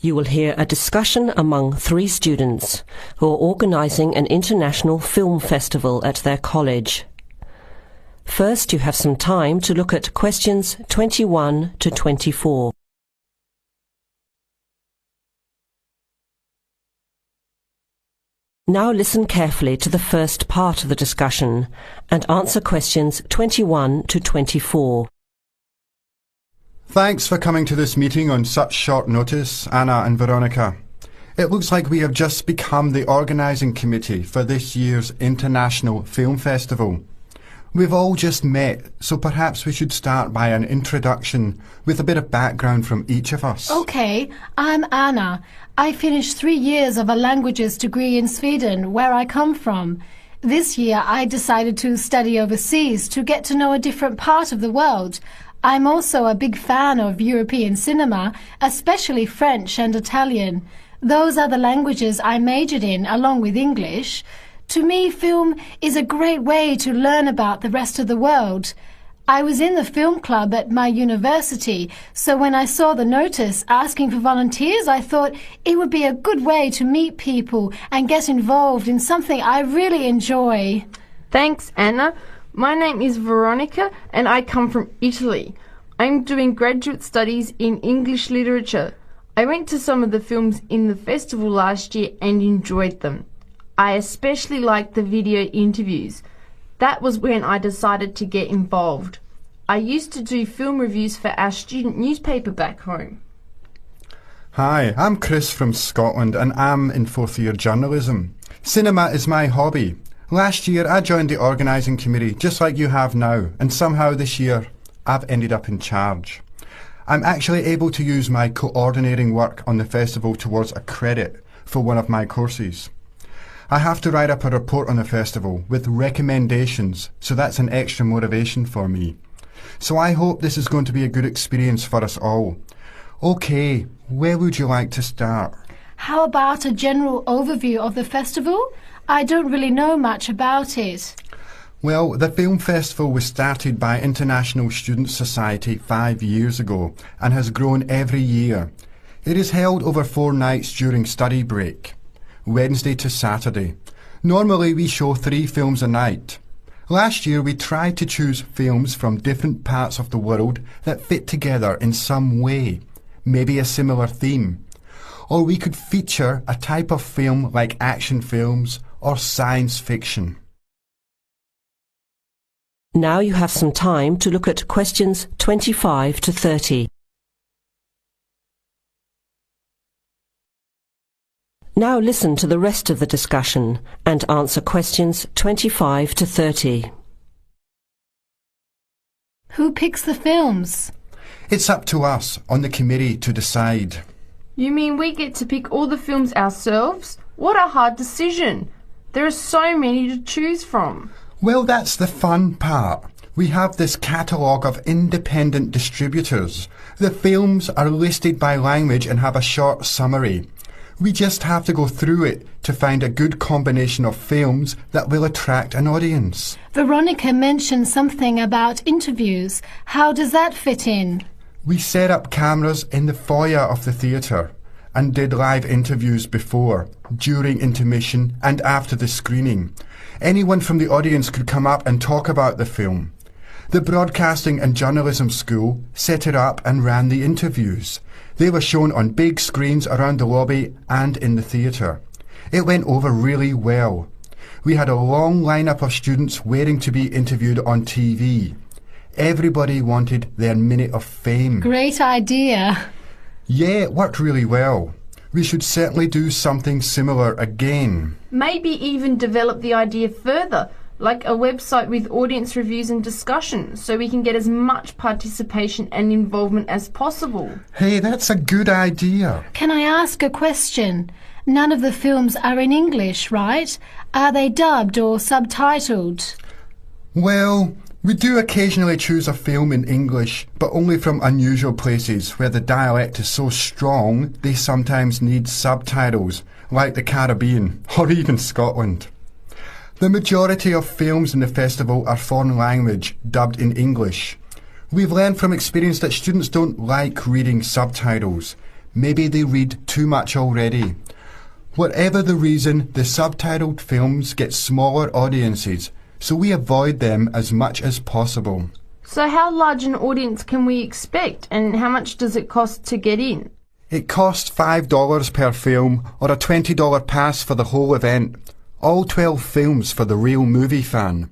You will hear a discussion among 3 students who are organising an international film festival at their college. First, you have some time to look at questions 21 to 24. Now listen carefully to the first part of the discussion and answer questions 21 to 24. Thanks for coming to this meeting on such short notice, Anna and Veronica. It looks like we have just become the organising committee for this year's International Film Festival. We've all just met, so perhaps we should start by an introduction with a bit of background from each of us. Okay, I'm Anna. I finished 3 years of a languages degree in Sweden, where I come from. This year I decided to study overseas to get to know a different part of the world. I'm also a big fan of European cinema, especially French and Italian. Those are the languages I majored in, along with English. To me, film is a great way to learn about the rest of the world. I was in the film club at my university, so when I saw the notice asking for volunteers, I thought it would be a good way to meet people and get involved in something I really enjoy. Thanks, Anna. My name is Veronica and I come from Italy. I'm doing graduate studies in English literature. I went to some of the films in the festival last year and enjoyed them. I especially liked the video interviews. That was when I decided to get involved. I used to do film reviews for our student newspaper back home. Hi, I'm Chris from Scotland and I'm in 4th year journalism. Cinema is my hobby. Last year I joined the organising committee just like you have now, and somehow this year I've ended up in charge. I'm actually able to use my coordinating work on the festival towards a credit for one of my courses. I have to write up a report on the festival with recommendations, so that's an extra motivation for me. So I hope this is going to be a good experience for us all. Okay, where would you like to start? How about a general overview of the festival? I don't really know much about it. Well, the film festival was started by International Student Society 5 years ago and has grown every year. It is held over 4 nights during study break, Wednesday to Saturday. Normally we show 3 films a night. Last year we tried to choose films from different parts of the world that fit together in some way, maybe a similar theme. Or we could feature a type of film like action films or science fiction. Now you have some time to look at questions 25 to 30. Now listen to the rest of the discussion and answer questions 25 to 30. Who picks the films? It's up to us on the committee to decide. You mean we get to pick all the films ourselves? What a hard decision. There are so many to choose from. Well, that's the fun part. We have this catalogue of independent distributors. The films are listed by language and have a short summary. We just have to go through it to find a good combination of films that will attract an audience. Veronica mentioned something about interviews. How does that fit in? We set up cameras in the foyer of the theatre and did live interviews before, during intermission and after the screening. Anyone from the audience could come up and talk about the film. The Broadcasting and Journalism School set it up and ran the interviews. They were shown on big screens around the lobby and in the theatre. It went over really well. We had a long lineup of students waiting to be interviewed on TV. Everybody wanted their minute of fame. Great idea. Yeah, it worked really well. We should certainly do something similar again. Maybe even develop the idea further, like a website with audience reviews and discussion, so we can get as much participation and involvement as possible. Hey, that's a good idea. Can I ask a question? None of the films are in English, right? Are they dubbed or subtitled? Well, we do occasionally choose a film in English, but only from unusual places where the dialect is so strong they sometimes need subtitles, like the Caribbean or even Scotland. The majority of films in the festival are foreign language, dubbed in English. We've learned from experience that students don't like reading subtitles. Maybe they read too much already. Whatever the reason, the subtitled films get smaller audiences, so we avoid them as much as possible. So how large an audience can we expect, and how much does it cost to get in? It costs $5 per film, or a $20 pass for the whole event. All 12 films for the real movie fan.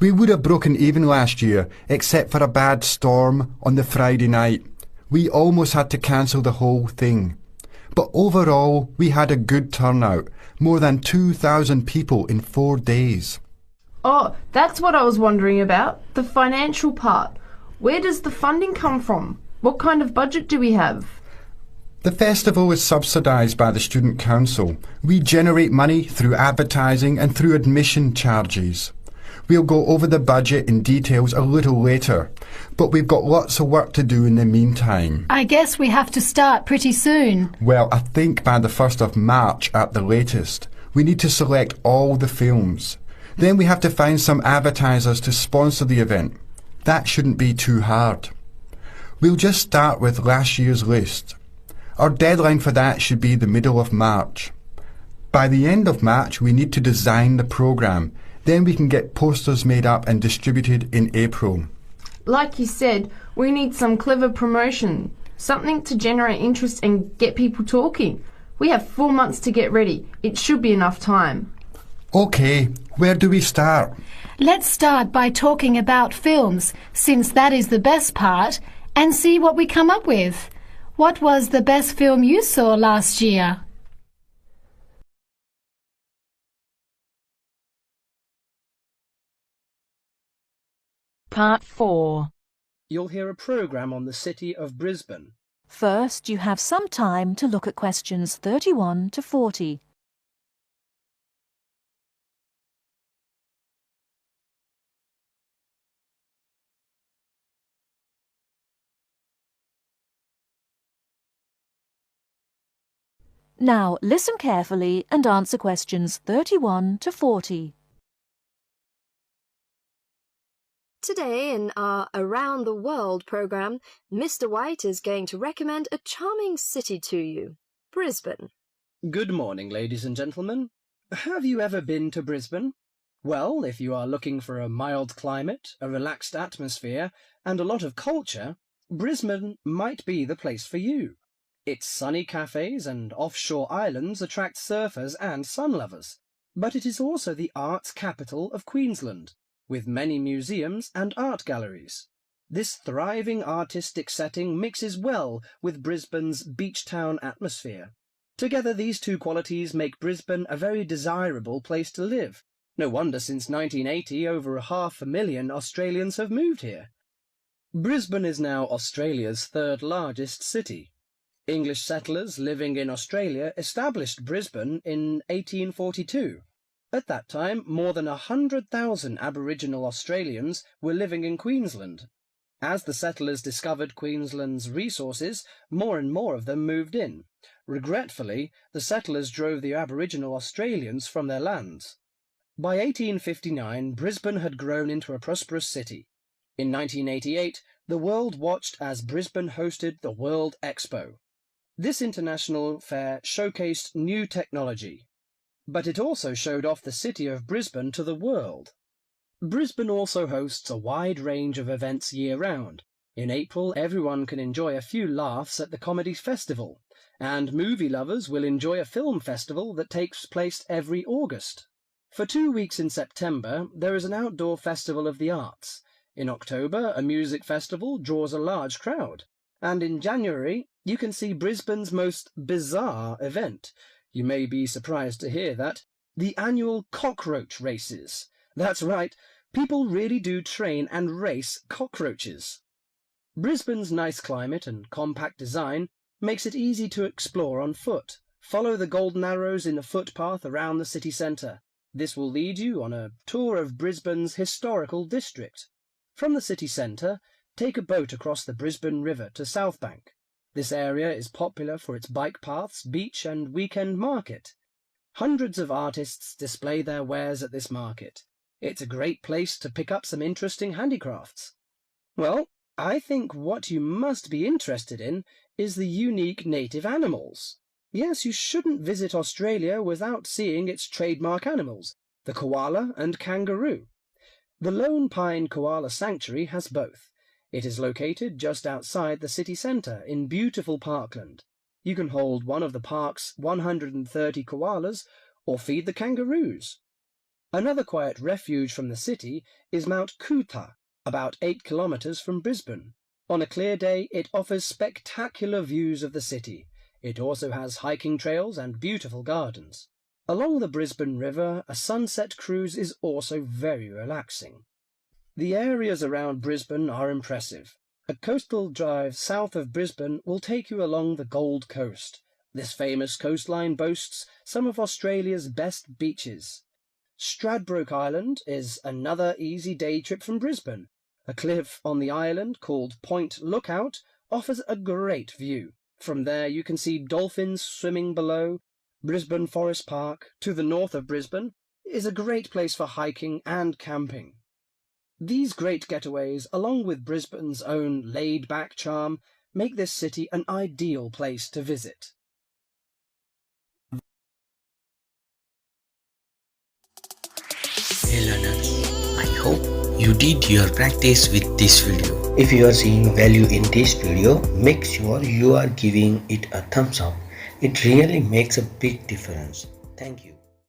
We would have broken even last year, except for a bad storm on the Friday night. We almost had to cancel the whole thing. But overall, we had a good turnout. More than 2,000 people in 4 days. Oh, that's what I was wondering about, the financial part. Where does the funding come from? What kind of budget do we have? The festival is subsidised by the Student Council. We generate money through advertising and through admission charges. We'll go over the budget in details a little later, but we've got lots of work to do in the meantime. I guess we have to start pretty soon. Well, I think by the 1st of March at the latest. We need to select all the films. Then we have to find some advertisers to sponsor the event. That shouldn't be too hard. We'll just start with last year's list. Our deadline for that should be the middle of March. By the end of March, we need to design the programme. Then we can get posters made up and distributed in April. Like you said, we need some clever promotion, something to generate interest and get people talking. We have 4 months to get ready. It should be enough time. OK, where do we start? Let's start by talking about films, since that is the best part, and see what we come up with. What was the best film you saw last year? Part 4. You'll hear a programme on the city of Brisbane. First, you have some time to look at questions 31 to 40. Now, listen carefully and answer questions 31 to 40. Today in our Around the World programme, Mr. White is going to recommend a charming city to you, Brisbane. Good morning, ladies and gentlemen. Have you ever been to Brisbane? Well, if you are looking for a mild climate, a relaxed atmosphere, and a lot of culture, Brisbane might be the place for you. Its sunny cafes and offshore islands attract surfers and sun lovers, but it is also the arts capital of Queensland, with many museums and art galleries. This thriving artistic setting mixes well with Brisbane's beach town atmosphere. Together these two qualities make Brisbane a very desirable place to live. No wonder since 1980 over 500,000 Australians have moved here. Brisbane is now Australia's third largest city. English settlers living in Australia established Brisbane in 1842. At that time, more than 100,000 Aboriginal Australians were living in Queensland. As the settlers discovered Queensland's resources, more and more of them moved in. Regretfully, the settlers drove the Aboriginal Australians from their lands. By 1859, Brisbane had grown into a prosperous city. In 1988, the world watched as Brisbane hosted the World Expo. This international fair showcased new technology, but it also showed off the city of Brisbane to the world. Brisbane also hosts a wide range of events year-round. In April, everyone can enjoy a few laughs at the Comedy Festival, and movie lovers will enjoy a film festival that takes place every August. For 2 weeks in September, there is an outdoor festival of the arts. In October, a music festival draws a large crowd. And in January, you can see Brisbane's most bizarre event. You may be surprised to hear that. The annual cockroach races. That's right, people really do train and race cockroaches. Brisbane's nice climate and compact design makes it easy to explore on foot. Follow the golden arrows in the footpath around the city centre. This will lead you on a tour of Brisbane's historical district. From the city centre, take a boat across the Brisbane River to South Bank. This area is popular for its bike paths, beach and weekend market. Hundreds of artists display their wares at this market. It's a great place to pick up some interesting handicrafts. Well, I think what you must be interested in is the unique native animals. Yes, you shouldn't visit Australia without seeing its trademark animals, the koala and kangaroo. The Lone Pine Koala Sanctuary has both. It is located just outside the city centre in beautiful parkland. You can hold one of the park's 130 koalas or feed the kangaroos. Another quiet refuge from the city is Mount Coot-tha, about 8 kilometres from Brisbane. On a clear day, it offers spectacular views of the city. It also has hiking trails and beautiful gardens. Along the Brisbane River, a sunset cruise is also very relaxing. The areas around Brisbane are impressive. A coastal drive south of Brisbane will take you along the Gold Coast. This famous coastline boasts some of Australia's best beaches. Stradbroke Island is another easy day trip from Brisbane. A cliff on the island called Point Lookout offers a great view. From there you can see dolphins swimming below. Brisbane Forest Park, to the north of Brisbane, is a great place for hiking and camping. These great getaways, along with Brisbane's own laid-back charm, make this city an ideal place to visit. Hey learners, I hope you did your practice with this video. If you are seeing value in this video, make sure you are giving it a thumbs up. It really makes a big difference. Thank you.